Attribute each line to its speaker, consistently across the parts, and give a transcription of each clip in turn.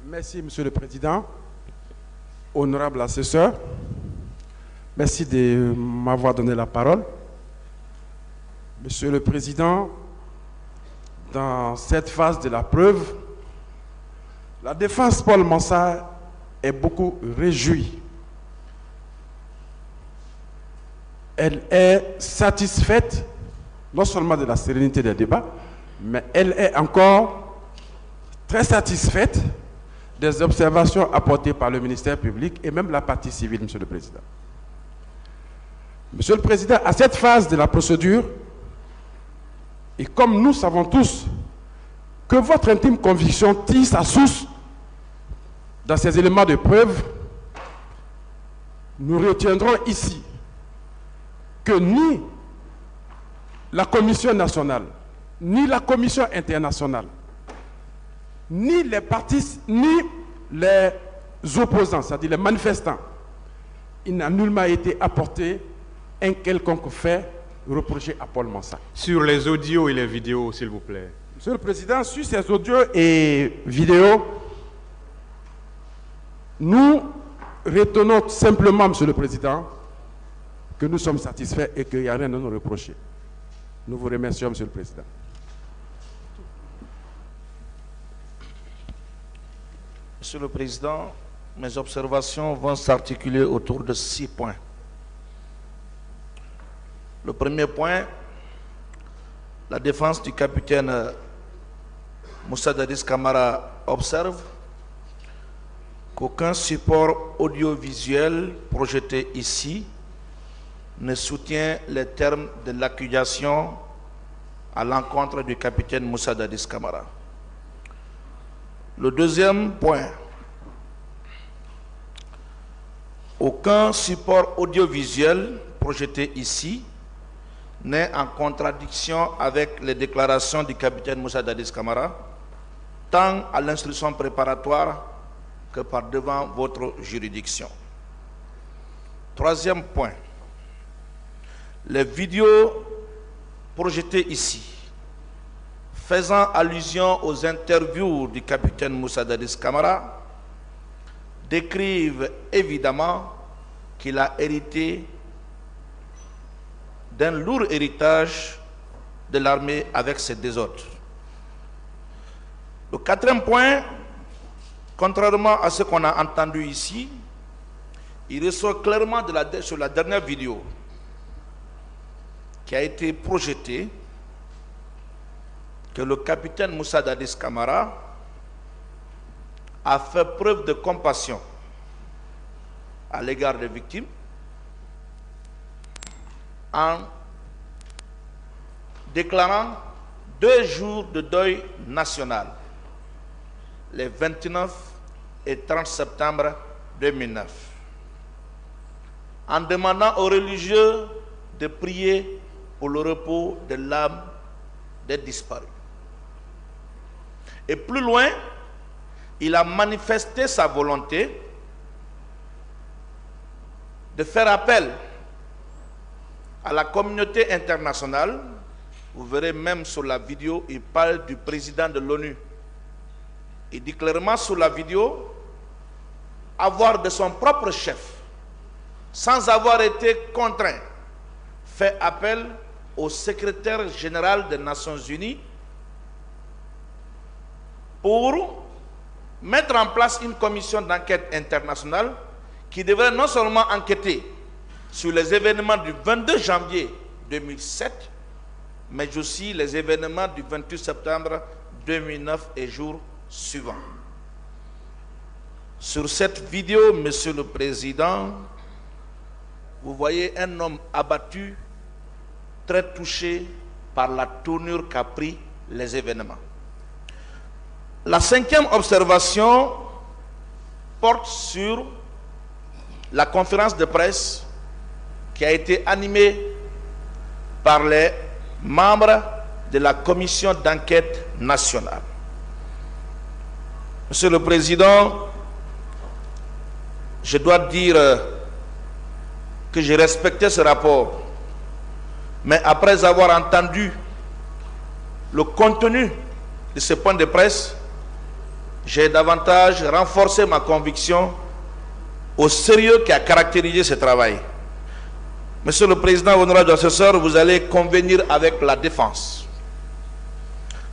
Speaker 1: Merci, Monsieur le Président. Honorable assesseur, merci de m'avoir donné la parole. Monsieur le Président, dans cette phase de la preuve, la défense Paul Mansart est beaucoup réjouie. Elle est satisfaite non seulement de la sérénité des débats, mais elle est encore très satisfaite des observations apportées par le ministère public et même la partie civile, Monsieur le Président. Monsieur le Président, à cette phase de la procédure, et comme nous savons tous que votre intime conviction tire sa source dans ces éléments de preuve, nous retiendrons ici que ni la Commission nationale, ni la Commission internationale, ni les partis, ni les opposants, c'est-à-dire les manifestants, il n'a nullement été apporté un quelconque fait reproché à Paul Mansart.
Speaker 2: Sur les audios et les vidéos, s'il vous plaît.
Speaker 1: Monsieur le Président, sur ces audios et vidéos, nous retenons simplement, Monsieur le Président, que nous sommes satisfaits et qu'il n'y a rien à nous reprocher. Nous vous remercions, Monsieur le Président.
Speaker 3: Monsieur le Président, mes observations vont s'articuler autour de 6 points. Le premier point, la défense du capitaine Moussa Dadis Camara observe qu'aucun support audiovisuel projeté ici ne soutient les termes de l'accusation à l'encontre du capitaine Moussa Dadis Camara. Le deuxième point, aucun support audiovisuel projeté ici n'est en contradiction avec les déclarations du capitaine Moussa Dadis Camara, tant à l'instruction préparatoire que par devant votre juridiction. Troisième point, les vidéos projetées ici, faisant allusion aux interviews du capitaine Moussa Dadis Camara, décrivent évidemment qu'il a hérité d'un lourd héritage de l'armée avec ses désordres. Le quatrième point, contrairement à ce qu'on a entendu ici, il ressort clairement sur la dernière vidéo qui a été projetée que le capitaine Moussa Dadis Camara a fait preuve de compassion à l'égard des victimes en déclarant 2 jours de deuil national, les 29 et 30 septembre 2009, en demandant aux religieux de prier pour le repos de l'âme des disparus. Et plus loin, il a manifesté sa volonté de faire appel à la communauté internationale. Vous verrez même sur la vidéo, il parle du président de l'ONU. Il dit clairement sur la vidéo avoir de son propre chef, sans avoir été contraint, fait appel au secrétaire général des Nations Unies pour mettre en place une commission d'enquête internationale qui devrait non seulement enquêter sur les événements du 22 janvier 2007, mais aussi les événements du 28 septembre 2009 et jours suivants. Sur cette vidéo, Monsieur le Président, vous voyez un homme abattu, très touché par la tournure qu'a pris les événements. La 5e observation porte sur la conférence de presse qui a été animée par les membres de la commission d'enquête nationale. Monsieur le Président, je dois dire que j'ai respecté ce rapport, mais après avoir entendu le contenu de ce point de presse, j'ai davantage renforcé ma conviction au sérieux qui a caractérisé ce travail. Monsieur le Président, honorable assesseur, vous allez convenir avec la défense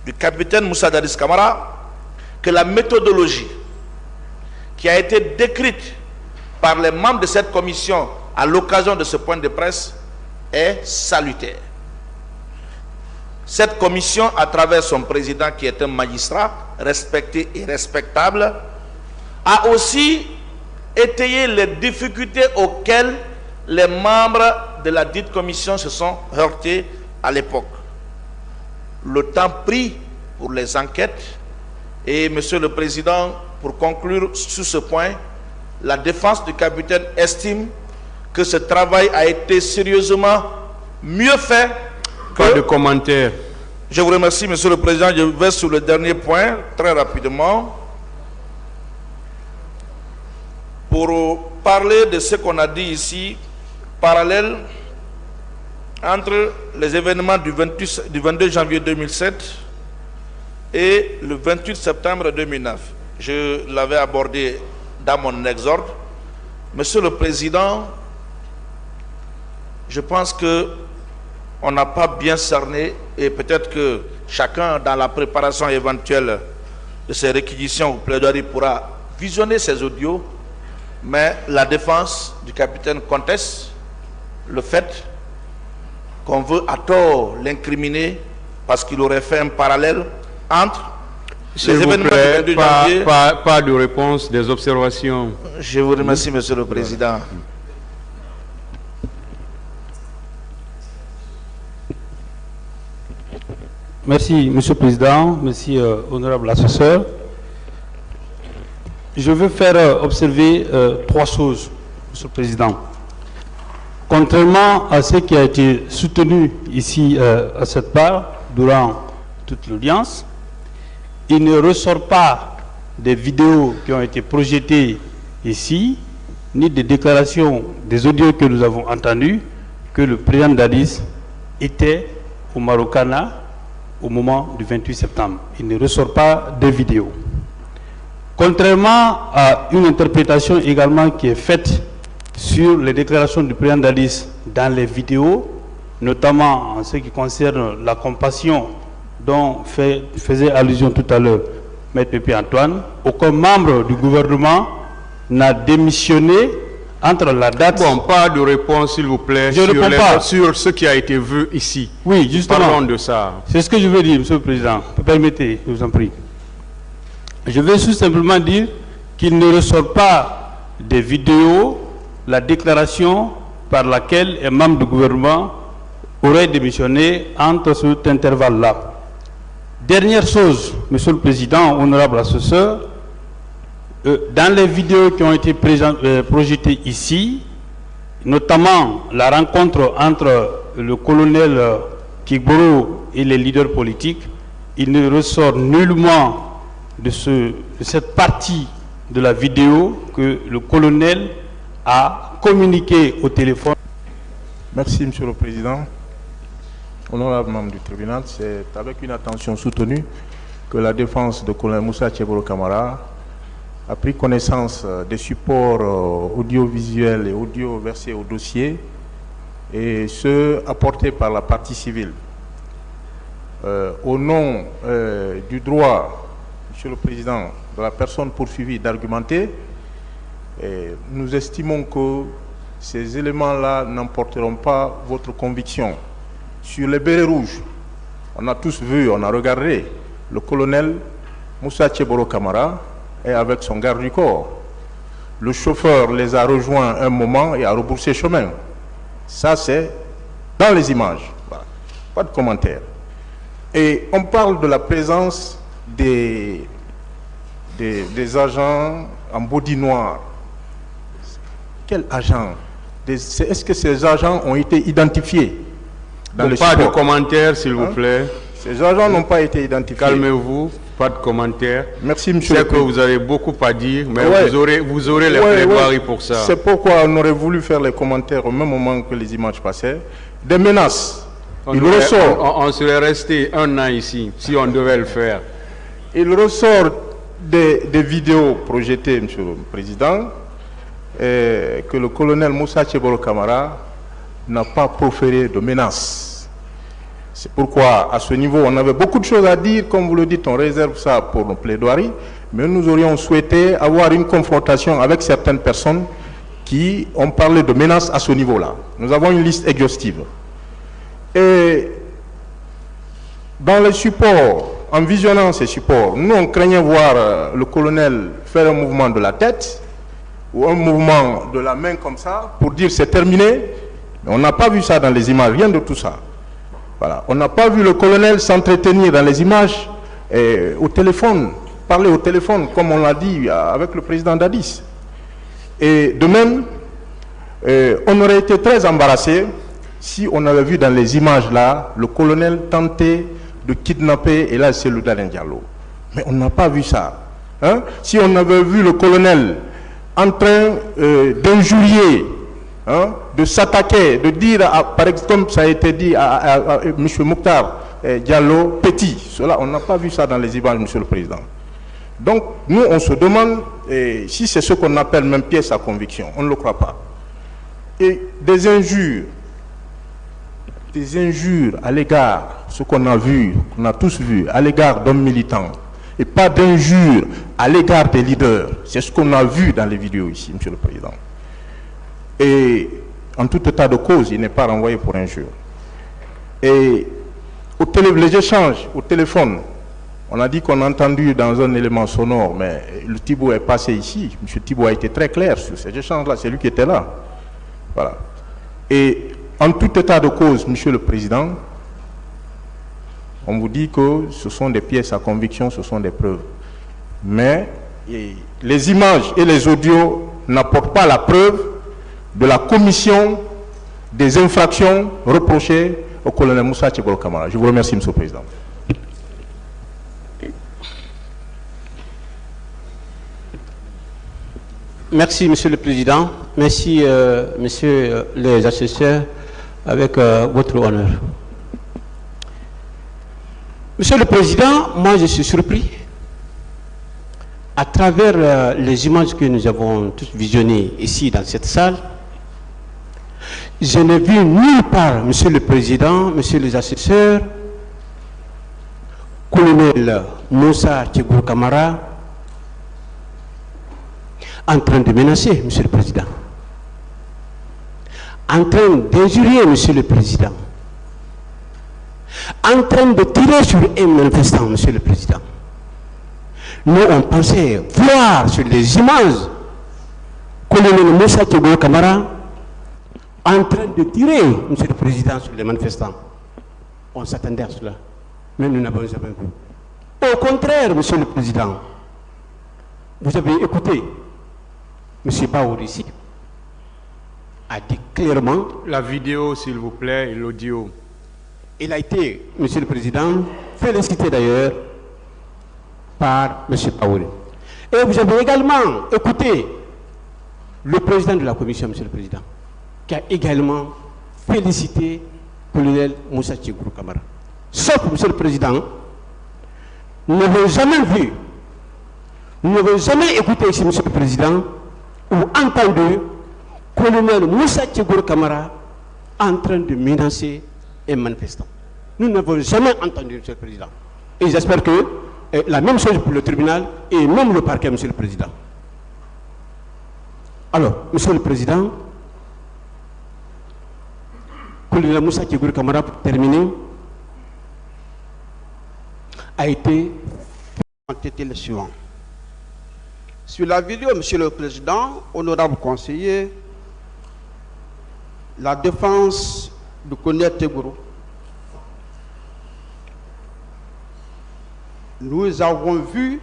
Speaker 3: du capitaine Moussa Dadis Camara que la méthodologie qui a été décrite par les membres de cette commission à l'occasion de ce point de presse est salutaire. Cette commission, à travers son président qui est un magistrat respecté et respectable, a aussi étayé les difficultés auxquelles les membres de la dite commission se sont heurtés à l'époque. Le temps pris pour les enquêtes et, Monsieur le Président, pour conclure sur ce point, la défense du capitaine estime que ce travail a été sérieusement mieux fait que...
Speaker 2: Pas de commentaires.
Speaker 3: Je vous remercie, Monsieur le Président. Je vais sur le dernier point, très rapidement, pour parler de ce qu'on a dit ici, parallèle entre les événements du 22 janvier 2007 et le 28 septembre 2009. Je l'avais abordé dans mon exorde. Monsieur le Président, je pense que on n'a pas bien cerné, et peut-être que chacun, dans la préparation éventuelle de ces réquisitions ou plaidoiries, pourra visionner ces audios, mais la défense du capitaine conteste le fait qu'on veut à tort l'incriminer parce qu'il aurait fait un parallèle entre les événements du 22 janvier.
Speaker 2: Pas de réponse, des observations.
Speaker 3: Je vous remercie, Monsieur le Président.
Speaker 4: Merci, Monsieur le Président. Merci, honorable assesseur. Je veux faire observer trois choses, Monsieur le Président. Contrairement à ce qui a été soutenu ici à cette part, durant toute l'audience, il ne ressort pas des vidéos qui ont été projetées ici, ni des déclarations, des audios que nous avons entendus, que le président Dadis était au Marokana au moment du 28 septembre. Il ne ressort pas de vidéos. Contrairement à une interprétation également qui est faite sur les déclarations du président Dadis dans les vidéos, notamment en ce qui concerne la compassion dont faisait allusion tout à l'heure Maître Pépé Antoine, aucun membre du gouvernement n'a démissionné entre la date...
Speaker 2: Bon, pas de réponse, s'il vous plaît, sur ce qui a été vu ici.
Speaker 4: Oui, justement.
Speaker 2: Parlons de ça.
Speaker 4: C'est ce que je veux dire, Monsieur le Président. Permettez, je vous en prie. Je vais tout simplement dire qu'il ne ressort pas des vidéos la déclaration par laquelle un membre du gouvernement aurait démissionné entre cet intervalle-là. Dernière chose, Monsieur le Président, honorable assesseur, dans les vidéos qui ont été projetées ici, notamment la rencontre entre le colonel Kigboro et les leaders politiques, il ne ressort nullement de cette partie de la vidéo que le colonel a communiqué au téléphone.
Speaker 5: Merci, Monsieur le Président. Honorable membre du tribunal, c'est avec une attention soutenue que la défense de colonel Moussa Tchebolo Camara a pris connaissance des supports audiovisuels et audio versés au dossier et ceux apportés par la partie civile. Au nom du droit, Monsieur le Président, de la personne poursuivie d'argumenter, nous estimons que ces éléments-là n'emporteront pas votre conviction. Sur les bérets rouges, on a tous vu, on a regardé, le colonel Moussa Tchebolo Camara est avec son garde du corps. Le chauffeur les a rejoints un moment et a rebroussé chemin. Ça, c'est dans les images. Voilà. Pas de commentaire. Et on parle de la présence des agents en body noir. Quels agents? Est-ce que ces agents ont été identifiés dans le
Speaker 2: Pas
Speaker 5: support?
Speaker 2: de commentaires, s'il vous plaît.
Speaker 5: Ces agents n'ont pas été identifiés.
Speaker 2: Calmez-vous, pas de commentaires.
Speaker 5: Merci, Monsieur le
Speaker 2: C'est que
Speaker 5: Président.
Speaker 2: vous avez beaucoup à dire, mais
Speaker 5: Ouais.
Speaker 2: vous aurez les
Speaker 5: Ouais,
Speaker 2: plaidoiries
Speaker 5: ouais.
Speaker 2: pour ça.
Speaker 5: C'est pourquoi on aurait voulu faire les commentaires au même moment que les images passaient. Des menaces. Il ressort.
Speaker 2: On serait resté un an ici, si on devait le faire.
Speaker 5: Il ressort des vidéos projetées, Monsieur le Président, que le colonel Moussa Tchebolo Camara n'a pas proféré de menaces. C'est pourquoi, à ce niveau, on avait beaucoup de choses à dire. Comme vous le dites, on réserve ça pour nos plaidoiries. Mais nous aurions souhaité avoir une confrontation avec certaines personnes qui ont parlé de menaces à ce niveau-là. Nous avons une liste exhaustive. Et dans les supports, en visionnant ces supports, nous on craignait voir le colonel faire un mouvement de la tête ou un mouvement de la main comme ça pour dire c'est terminé. Mais on n'a pas vu ça dans les images, rien de tout ça. Voilà. On n'a pas vu le colonel s'entretenir dans les images au téléphone, parler au téléphone comme on l'a dit avec le président Dadis. Et de même, on aurait été très embarrassé si on avait vu dans les images là le colonel tenter de kidnapper Elhadji Cellou Dalein Diallo. Mais on n'a pas vu ça. Hein? Si on avait vu le colonel en train d'injurier, hein, de s'attaquer, de dire, par exemple, comme ça a été dit à M. Mokhtar Diallo, petit, cela, on n'a pas vu ça dans les images, M. le Président. Donc, nous, on se demande si c'est ce qu'on appelle même pièce à conviction. On ne le croit pas. Et des injures à l'égard, ce qu'on a vu, qu'on a tous vu, à l'égard d'hommes militants, et pas d'injures à l'égard des leaders. C'est ce qu'on a vu dans les vidéos ici, M. le Président. Et en tout état de cause, il n'est pas renvoyé pour injure. Et les échanges au téléphone, on a dit qu'on a entendu dans un élément sonore, mais le Thibault est passé ici. M. Thibault a été très clair sur ces échanges-là, c'est lui qui était là. Voilà. Et en tout état de cause, Monsieur le Président, on vous dit que ce sont des pièces à conviction, ce sont des preuves. Mais les images et les audios n'apportent pas la preuve de la commission des infractions reprochées au colonel Moussa Tchebolo Camara. Je vous remercie, Monsieur le Président.
Speaker 6: Merci, Monsieur le Président. Merci, Messieurs les assesseurs, avec votre honneur. Monsieur le Président, moi je suis surpris à travers les images que nous avons tous visionnées ici dans cette salle. Je n'ai vu nulle part, Monsieur le Président, Messieurs les assesseurs, colonel Moussa Tchebolo Camara en train de menacer, Monsieur le Président, en train d'injurier, Monsieur le Président, en train de tirer sur un manifestant, Monsieur le Président. Nous, on pensait voir sur les images colonel Moussa Tchebolo Camara en train de tirer, Monsieur le Président, sur les manifestants. On s'attendait à cela, mais nous n'avons jamais vu. Au contraire, Monsieur le Président, vous avez écouté M. Baour ici a dit clairement...
Speaker 2: La vidéo, s'il vous plaît, et l'audio.
Speaker 6: Il a été, Monsieur le Président, félicité d'ailleurs par M. Baour. Et vous avez également écouté le président de la commission, Monsieur le Président, qui a également félicité le colonel Moussa Tchebolo Camara. Sauf, Monsieur le Président, nous n'avons jamais vu, nous n'avons jamais écouté ici, Monsieur le Président, ou entendu colonel Moussa Tchebolo Camara en train de menacer un manifestant. Nous n'avons jamais entendu, Monsieur le Président. Et j'espère que la même chose pour le tribunal et même le parquet, Monsieur le Président. Alors, Monsieur le Président, colonel Moussa Tchebolo Camara, pour terminer, a été le suivant. Sur la vidéo, Monsieur le Président, honorable conseiller, la défense du colonel Tchebolo, nous avons vu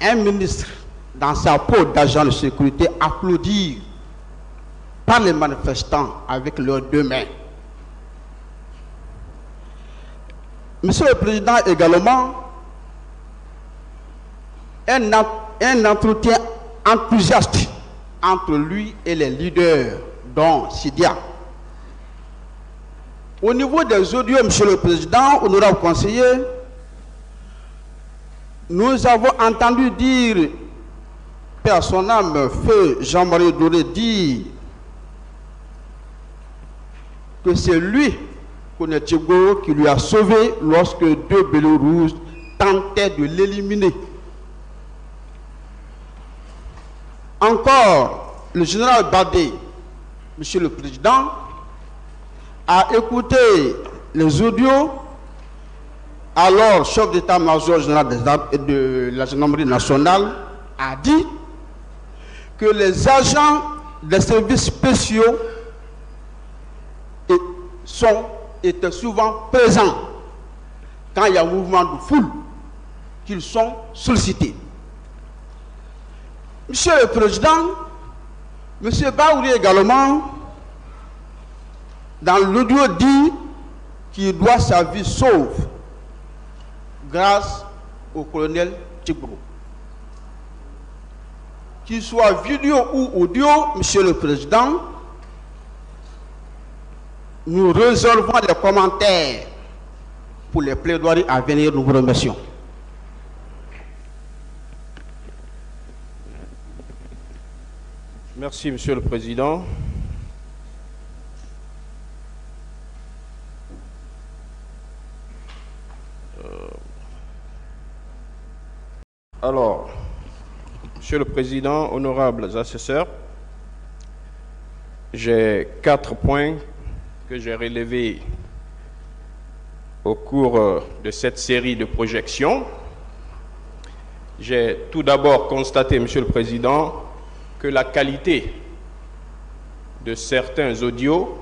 Speaker 6: un ministre dans sa peau d'agent de sécurité applaudir par les manifestants avec leurs deux mains. Monsieur le Président, également, un entretien enthousiaste entre lui et les leaders, dont Sidia. Au niveau des audios, Monsieur le Président, honorable conseiller,
Speaker 7: Nous avons entendu dire, paix à son âme, feu Jean-Marie Doré dire que c'est lui, Konetchego, qui lui a sauvé lorsque deux Béloruses tentaient de l'éliminer. Encore, le général Badé, Monsieur le Président, a écouté les audios, alors chef d'état-major général des armes et de la gendarmerie nationale a dit que les agents des services spéciaux étaient souvent présents quand il y a un mouvement de foule, qu'ils sont sollicités. Monsieur le Président, Monsieur Baouri également, dans l'audio dit qu'il doit sa vie sauve grâce au colonel Tchibro. Qu'il soit vidéo ou audio, Monsieur le Président, nous réservons les commentaires pour les plaidoiries à venir. Nous vous remercions.
Speaker 8: Merci, Monsieur le Président. Alors, Monsieur le Président, honorables assesseurs, j'ai 4 points que j'ai relevés au cours de cette série de projections. J'ai tout d'abord constaté, Monsieur le Président, que la qualité de certains audios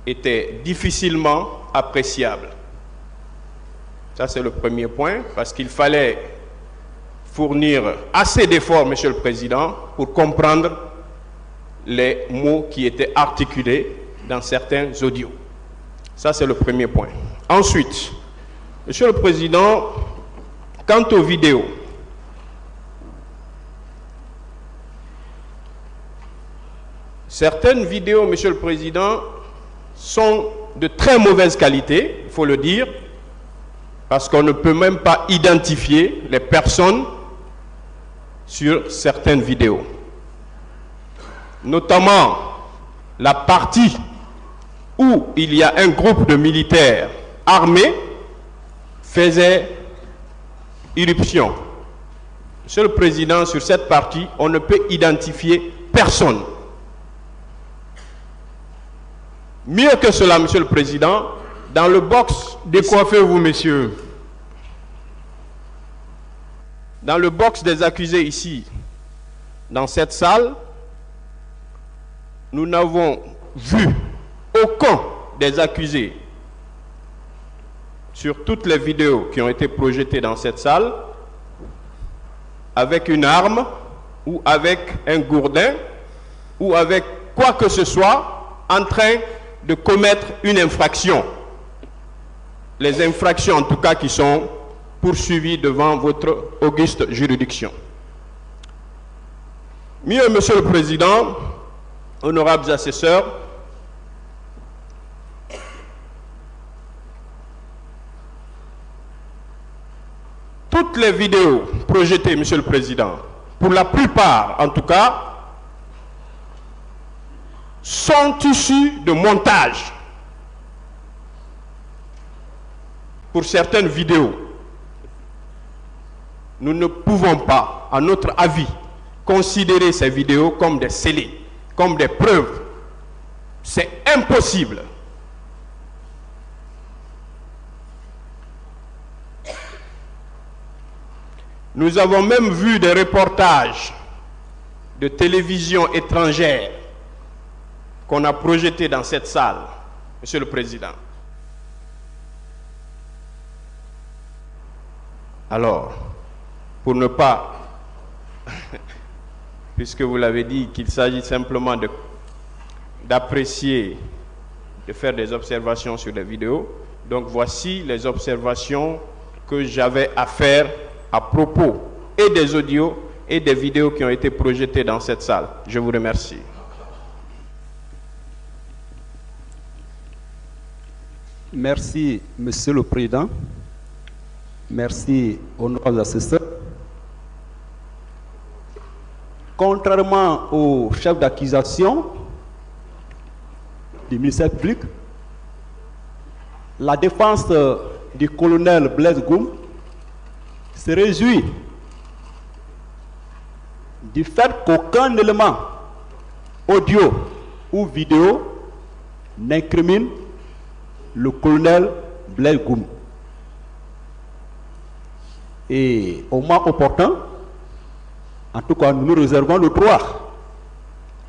Speaker 8: était difficilement appréciable. Ça, c'est le premier point, parce qu'il fallait fournir assez d'efforts, Monsieur le Président, pour comprendre les mots qui étaient articulés dans certains audios. Ça, c'est le premier point. Ensuite, Monsieur le Président, quant aux vidéos, certaines vidéos, Monsieur le Président, sont de très mauvaise qualité, il faut le dire, parce qu'on ne peut même pas identifier les personnes sur certaines vidéos. Notamment la partie où il y a un groupe de militaires armés faisait irruption. Monsieur le Président, sur cette partie, on ne peut identifier personne. Mieux que cela, Monsieur le Président, dans le box...
Speaker 2: Décoiffez-vous, messieurs.
Speaker 8: Dans le box des accusés ici, dans cette salle, nous n'avons vu aucun des accusés sur toutes les vidéos qui ont été projetées dans cette salle avec une arme ou avec un gourdin ou avec quoi que ce soit en train de commettre une infraction. Les infractions en tout cas qui sont poursuivies devant votre auguste juridiction. Mieux, Monsieur le Président, honorables assesseurs, toutes les vidéos projetées, Monsieur le Président, pour la plupart en tout cas, sont issues de montages. Pour certaines vidéos, nous ne pouvons pas, à notre avis, considérer ces vidéos comme des scellés, comme des preuves. C'est impossible. Nous avons même vu des reportages de télévision étrangère qu'on a projetés dans cette salle, Monsieur le Président. Alors, pour ne pas, puisque vous l'avez dit, qu'il s'agit simplement d'apprécier, de faire des observations sur les vidéos, donc voici les observations que j'avais à faire à propos et des audios et des vidéos qui ont été projetées dans cette salle. Je vous remercie.
Speaker 9: Merci, Monsieur le Président. Merci, honorables assesseurs. Contrairement au chef d'accusation du ministère public, la défense du colonel Blaise Goum se réjouit du fait qu'aucun élément audio ou vidéo n'incrimine le colonel Blaise Goum. Et au moment opportun, en tout cas, nous nous réservons le droit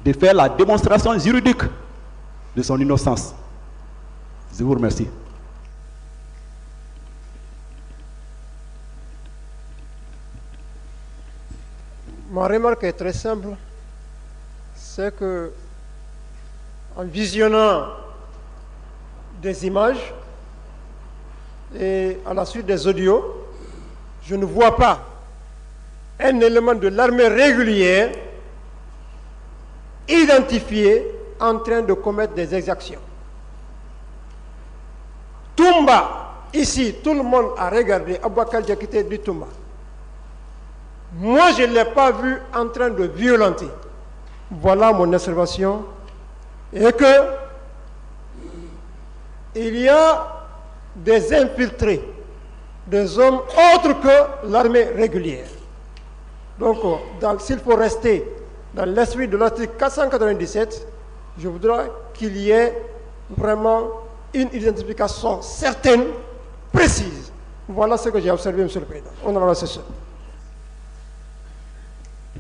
Speaker 9: de faire la démonstration juridique de son innocence. Je vous remercie.
Speaker 10: Ma remarque est très simple. C'est que, en visionnant des images et à la suite des audios, je ne vois pas un élément de l'armée régulière identifié en train de commettre des exactions. Toumba, ici, tout le monde a regardé Aboubacar Diakité du Toumba. Moi, je ne l'ai pas vu en train de violenter. Voilà mon observation. Et que il y a des infiltrés, des hommes autres que l'armée régulière. Donc, s'il faut rester dans l'esprit de l'article 497, je voudrais qu'il y ait vraiment une identification certaine, précise. Voilà ce que j'ai observé, M. le Président. On en a l'assesseur.